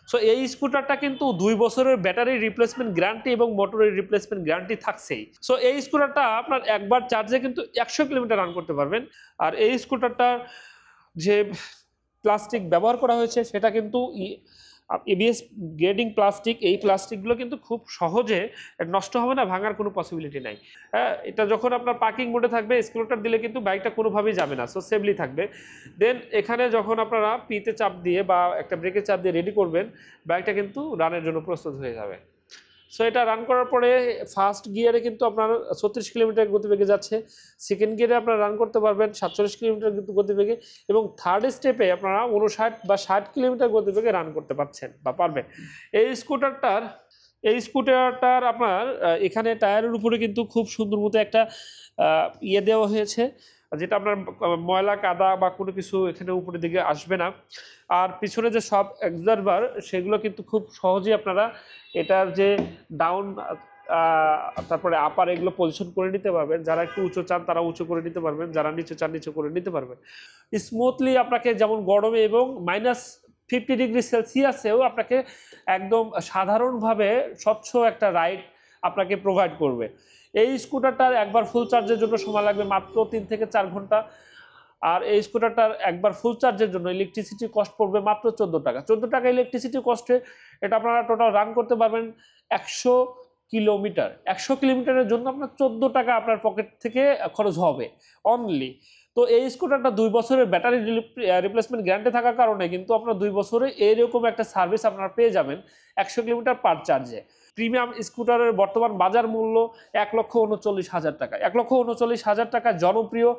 So এই স্কুটারটা কিন্তু 2 বছরের ব্যাটারি রিপ্লেসমেন্ট গ্যারান্টি এবং মোটরের রিপ্লেসমেন্ট গ্যারান্টি থাকছেই। সো এই স্কুটারটা আপনার একবার চার্জে কিন্তু 100 কিলোমিটার রান করতে পারবেন। আর এই স্কুটারটার যে প্লাস্টিক ব্যবহার করা হয়েছে সেটা কিন্তু এবিএস গ্রেডিং প্লাস্টিক। এই প্লাস্টিকগুলো কিন্তু খুব সহজে নষ্ট হবে না, ভাঙার কোনো পসিবিলিটি নাই। হ্যাঁ, এটা যখন আপনার পার্কিং মোডে থাকবে স্কুটার দিলে কিন্তু বাইকটা কোনোভাবেই যাবে না, সো সেফলি থাকবে। দেন এখানে যখন আপনারা পিতে চাপ দিয়ে বা একটা ব্রেকে চাপ দিয়ে রেডি করবেন, বাইকটা কিন্তু রানের জন্য প্রস্তুত হয়ে যাবে। সো এটা রান করার পরে ফার্স্ট গিয়ারে কিন্তু আপনার 36 কিলোমিটার গতিবেগে যাচ্ছে, সেকেন্ড গিয়ারে আপনারা রান করতে পারবেন 47 কিলোমিটার কিন্তু গতিবেগে, এবং থার্ড স্টেপে আপনারা 59 বা 60 কিলোমিটার গতিবেগে রান করতে পারছেন বা পারবেন। এই স্কুটারটার আপনার এখানে টায়ারের উপরে কিন্তু খুব সুন্দর মতো একটা ইয়ে দেওয়া হয়েছে, যেটা আপনার ময়লা কাদা বা কোনো কিছু এখানে উপরের দিকে আসবে না। আর পিছনে যে সব অবজারভার সেগুলো কিন্তু খুব সহজেই আপনারা এটার যে ডাউন তারপরে আপার এগুলো পজিশন করে নিতে পারবেন। যারা একটু উঁচু চান তারা উঁচু করে নিতে পারবেন, যারা নিচু চান নিচু করে নিতে পারবেন। স্মুথলি আপনাকে যেমন গরমে এবং -50 ডিগ্রি সেলসিয়াসেও আপনাকে একদম সাধারণভাবে স্বচ্ছ একটা রাইড আপনাকে প্রোভাইড করবে। এই স্কুটারটার একবার ফুল চার্জের জন্য সময় লাগবে মাত্র 3 থেকে 4 ঘন্টা। আর এই স্কুটারটার একবার ফুল চার্জের জন্য ইলেকট্রিসিটি কস্ট পড়বে মাত্র 14 টাকা। 14 টাকা ইলেকট্রিসিটি কস্টে এটা আপনারা টোটাল রান করতে পারবেন 100 কিলোমিটার। 100 কিলোমিটারের জন্য আপনার 14 টাকা আপনার পকেট থেকে খরচ হবে অনলি। তো এই স্কুটারটা 2 বছরের ব্যাটারি রিপ্লেসমেন্ট গ্যারান্টি থাকার কারণে কিন্তু আপনার 2 বছরে এইরকম একটা সার্ভিস আপনারা পেয়ে যাবেন 100 কিলোমিটার পার চার্জে। প্রিমিয়াম স্কুটারের বর্তমান বাজার মূল্য 1,39,000 টাকা। 1,39,000 টাকা জনপ্রিয়